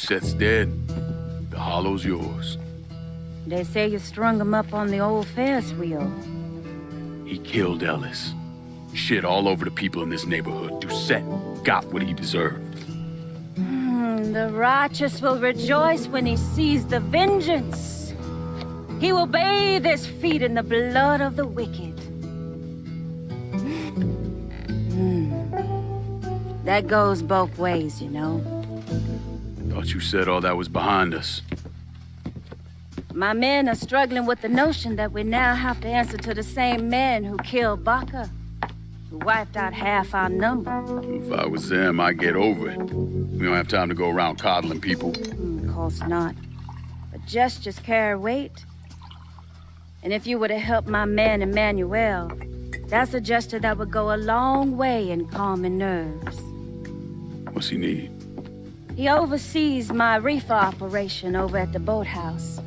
Seth's dead. The hollow's yours. They say you strung him up on the old Ferris wheel. He killed Ellis. Shit all over the people in this neighborhood. Doucette got what he deserved. The righteous will rejoice when he sees the vengeance. He will bathe his feet in the blood of the wicked. That goes both ways, you know. Thought you said all that was behind us. My men are struggling with the notion that we now have to answer to the same men who killed Baca, who wiped out half our number. If I was them, I'd get over it. We don't have time to go around coddling people. Of course not. But gestures carry weight. And if you were to help my man Emmanuel, that's a gesture that would go a long way in calming nerves. What's he need? He oversees my reefer operation over at the boathouse.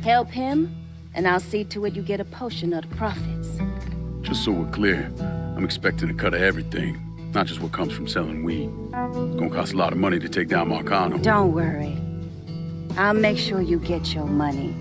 Help him, and I'll see to it you get a portion of the profits. Just so we're clear, I'm expecting a cut of everything, not just what comes from selling weed. It's gonna cost a lot of money to take down Marcano. Don't worry. I'll make sure you get your money.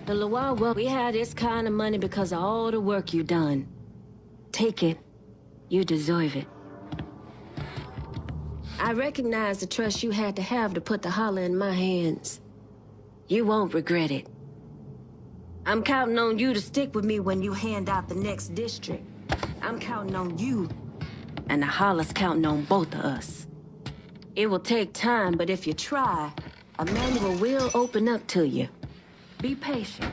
The Lawawa, we had this kind of money because of all the work you done. Take it. You deserve it. I recognize the trust you had to have to put the holler in my hands. You won't regret it. I'm counting on you to stick with me when you hand out the next district. I'm counting on you. And the holler's counting on both of us. It will take time, but if you try, a manual will open up to you. Be patient.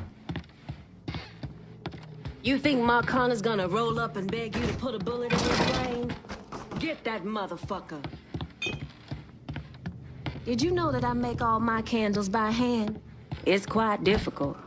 You think Marcana's gonna roll up and beg you to put a bullet in his brain? Get that motherfucker. Did you know that I make all my candles by hand? It's quite difficult.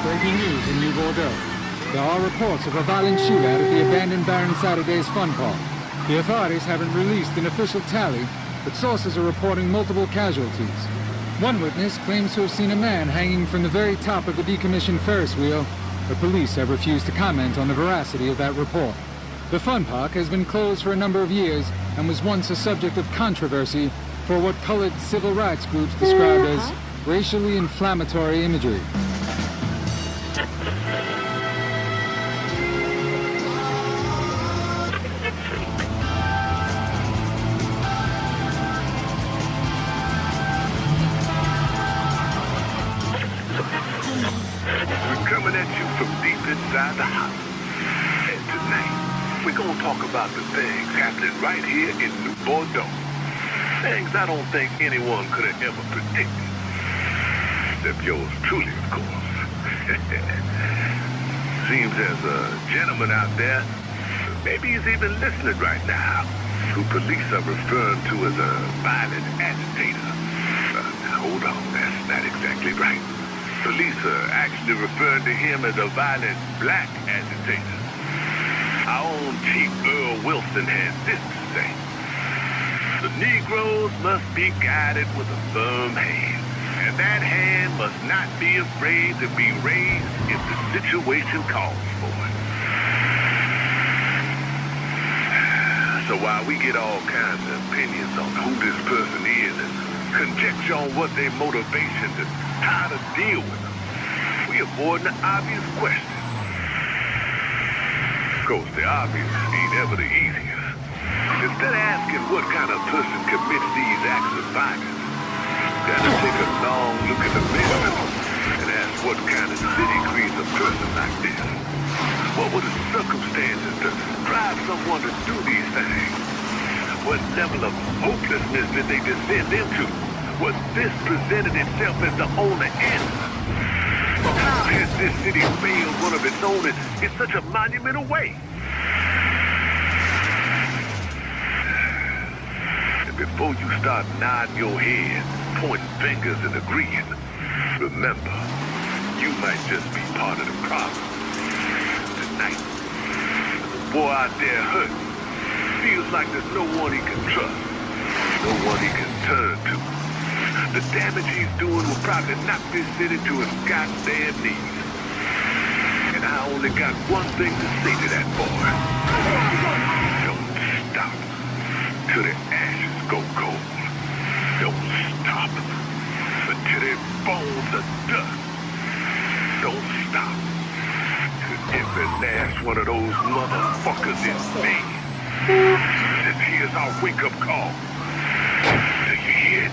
Breaking news in New Bordeaux. There are reports of a violent shootout at the abandoned Baron Saturday's fun park. The authorities haven't released an official tally, but sources are reporting multiple casualties. One witness claims to have seen a man hanging from the very top of the decommissioned Ferris wheel, but police have refused to comment on the veracity of that report. The fun park has been closed for a number of years and was once a subject of controversy for what colored civil rights groups described as racially inflammatory imagery. Coming at you from deep inside the house. And tonight, we're gonna talk about the things happening right here in New Bordeaux. Things I don't think anyone could have ever predicted. Except yours truly, of course. Seems there's a gentleman out there, maybe he's even listening right now, who police are referring to as a violent agitator. Now, hold on, that's not exactly right. Police actually referring to him as a violent black agitator. Our own Chief Earl Wilson has this to say. The Negroes must be guided with a firm hand, and that hand must not be afraid to be raised if the situation calls for it. So while we get all kinds of opinions on who this person is and conjecture on what their motivations and how to deal with them, we avoid the obvious question. Of course, the obvious ain't ever the easiest. Instead of asking what kind of person commits these acts of violence, you gotta take a long look at the mirror and ask what kind of city creates a person like this. What were the circumstances to drive someone to do these things? What level of hopelessness did they descend into? Was this presented itself as the only answer? How has this city failed one of its own in such a monumental way? And before you start nodding your head, pointing fingers and agreeing, remember, you might just be part of the problem. Tonight, the boy out there hurt feels like there's no one he can trust, no one he can turn to. The damage he's doing will probably knock this city to its goddamn knees. And I only got one thing to say to that boy. Don't stop till the ashes go cold. Don't stop until their bones are dust. Don't stop till every last one of those motherfuckers is dead. This here's our wake-up call. Do you hear it?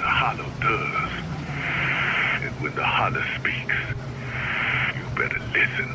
The hollow does. And when the hollow speaks, you better listen.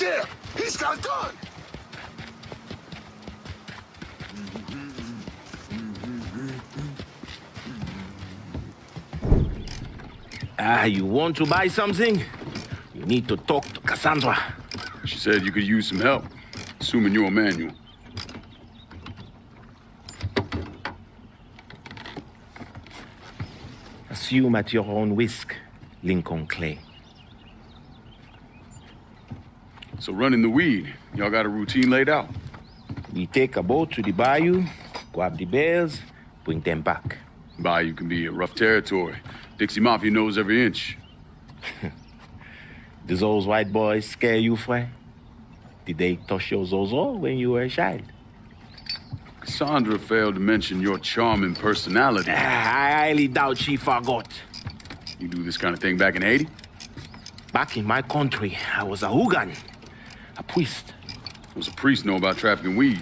there! He's got a gun! You want to buy something? You need to talk to Cassandra. She said you could use some help, assuming you're a manual. Assume at your own risk, Lincoln Clay. So running the weed, y'all got a routine laid out? We take a boat to the bayou, grab the bears, bring them back. Bayou can be a rough territory. Dixie Mafia knows every inch. Do those white boys scare you, Fred? Did they touch your zozo when you were a child? Cassandra failed to mention your charming personality. I highly doubt she forgot. You do this kind of thing back in Haiti? Back in my country, I was a hooligan, a priest. What's a priest know about trafficking weed?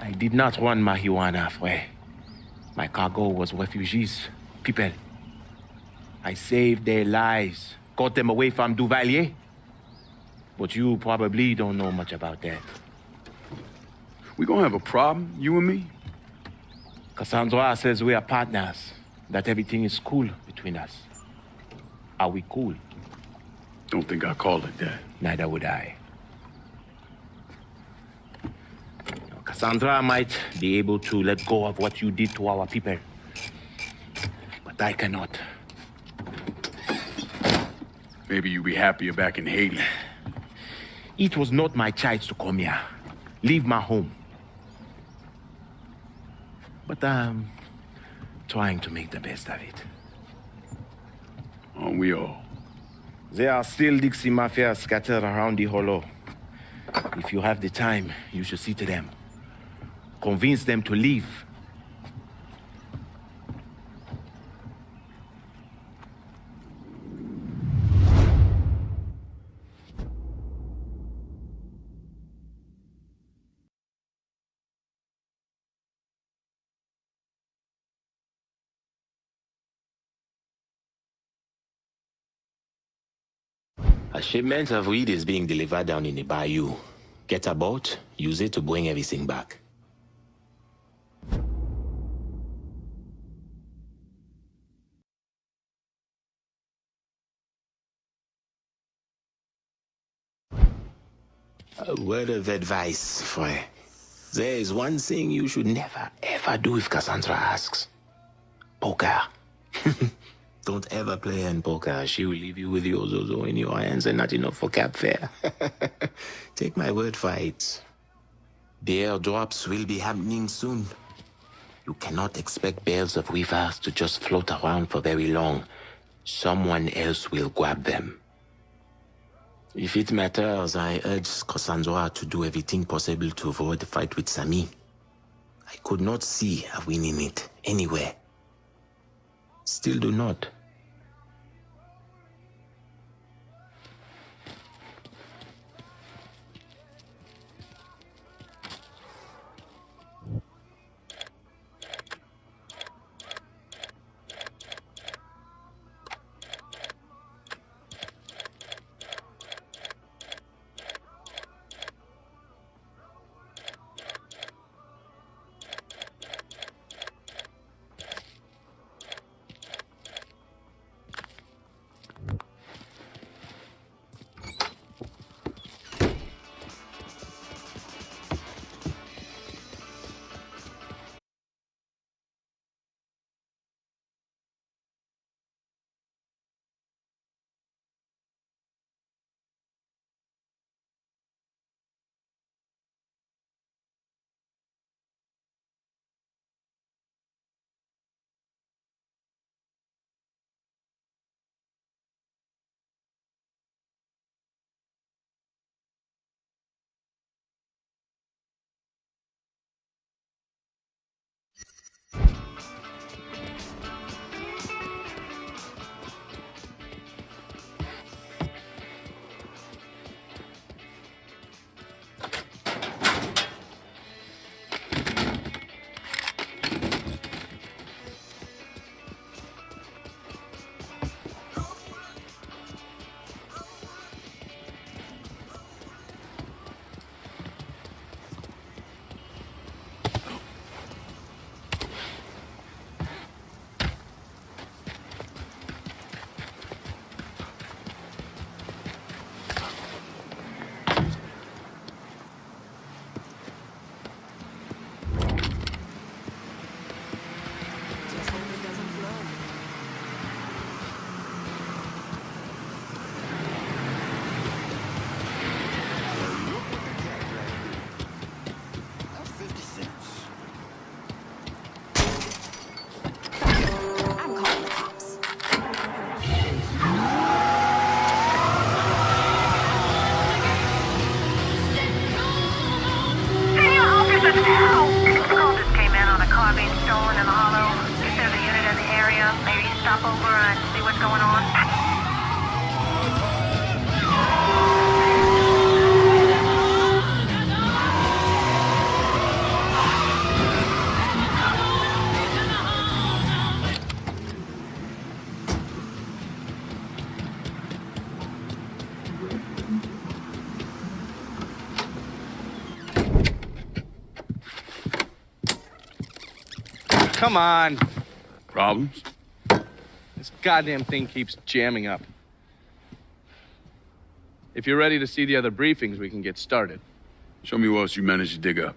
I did not run marijuana, Fred. My cargo was refugees, people. I saved their lives, got them away from Duvalier. But you probably don't know much about that. We gonna have a problem, you and me? Cassandra says we are partners, that everything is cool between us. Are we cool? Don't think I call it that. Neither would I. Cassandra might be able to let go of what you did to our people. But I cannot. Maybe you'd be happier back in Haiti. It was not my choice to come here. Leave my home. But I'm trying to make the best of it. Aren't we all? There are still Dixie Mafia scattered around the hollow. If you have the time, you should see to them. Convince them to leave. A shipment of weed is being delivered down in the bayou. Get a boat, use it to bring everything back. A word of advice, Fred. There is one thing you should never, ever do if Cassandra asks. Poker. Don't ever play in poker. She will leave you with your zozo in your hands and not enough for cab fare. Take my word for it. The airdrops will be happening soon. You cannot expect bales of weavers to just float around for very long. Someone else will grab them. If it matters, I urge Cassandra to do everything possible to avoid the fight with Sami. I could not see a win in it anywhere. Still do not. stop over and see what's going on? Come on. Problems? This goddamn thing keeps jamming up. If you're ready to see the other briefings, we can get started. Show me what else you managed to dig up.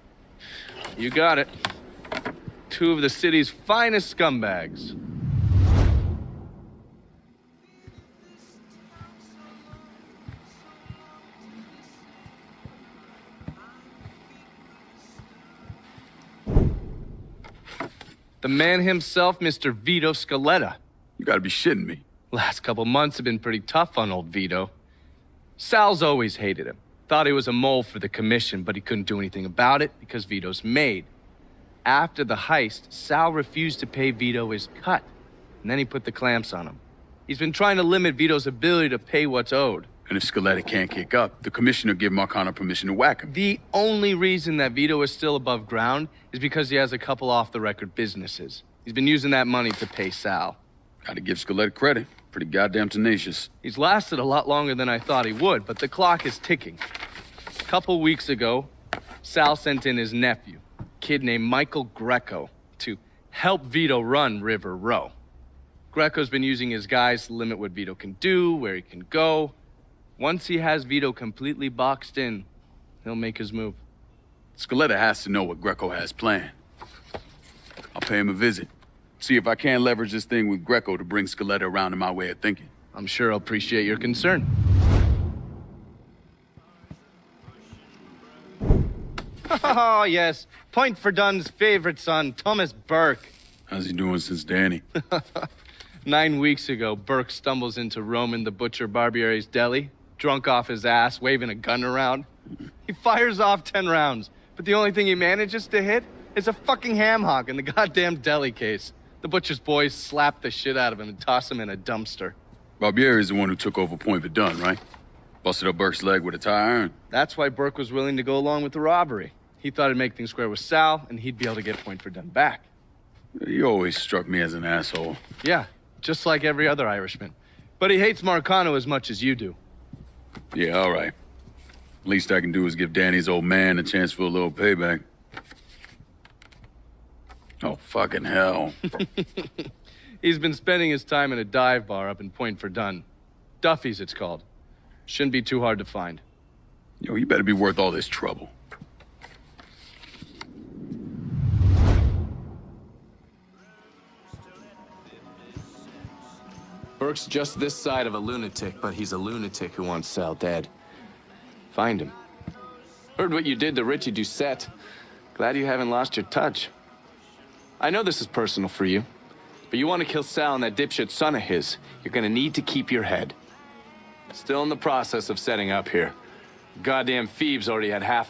You got it. Two of the city's finest scumbags. The man himself, Mr. Vito Scaletta. You gotta be shitting me. Last couple months have been pretty tough on old Vito. Sal's always hated him. Thought he was a mole for the commission, but he couldn't do anything about it because Vito's made. After the heist, Sal refused to pay Vito his cut, and then he put the clamps on him. He's been trying to limit Vito's ability to pay what's owed. And if Scaletta can't kick up, the commissioner give Marcano permission to whack him. The only reason that Vito is still above ground is because he has a couple off-the-record businesses. He's been using that money to pay Sal. Gotta give Scaletta credit. Pretty goddamn tenacious. He's lasted a lot longer than I thought he would, but the clock is ticking. A couple weeks ago, Sal sent in his nephew, a kid named Michael Greco, to help Vito run River Row. Greco's been using his guys to limit what Vito can do, where he can go. Once he has Vito completely boxed in, he'll make his move. Scaletta has to know what Greco has planned. I'll pay him a visit. See if I can't leverage this thing with Greco to bring Scaletta around to my way of thinking. I'm sure he'll appreciate your concern. Oh, yes. Point for Dunn's favorite son, Thomas Burke. How's he doing since Danny? 9 weeks ago, Burke stumbles into Roman the Butcher Barbiere's deli, drunk off his ass, waving a gun around. He fires off 10 rounds, but the only thing he manages to hit is a fucking ham hock in the goddamn deli case. The Butcher's boys slap the shit out of him and toss him in a dumpster. Barbieri is the one who took over Point Verdun, right? Busted up Burke's leg with a tire iron. That's why Burke was willing to go along with the robbery. He thought it'd make things square with Sal, and he'd be able to get Point Verdun back. He always struck me as an asshole. Yeah, just like every other Irishman. But he hates Marcano as much as you do. Yeah, all right. Least I can do is give Danny's old man a chance for a little payback. Oh, fucking hell. He's been spending his time in a dive bar up in Point Verdun. Duffy's, it's called. Shouldn't be too hard to find. Yo, you better be worth all this trouble. Burke's just this side of a lunatic, but he's a lunatic who wants Sal dead. Find him. Heard what you did to Richie Doucette. Glad you haven't lost your touch. I know this is personal for you, but you want to kill Sal and that dipshit son of his, you're gonna need to keep your head. Still in the process of setting up here. Goddamn Phoebe's already had half the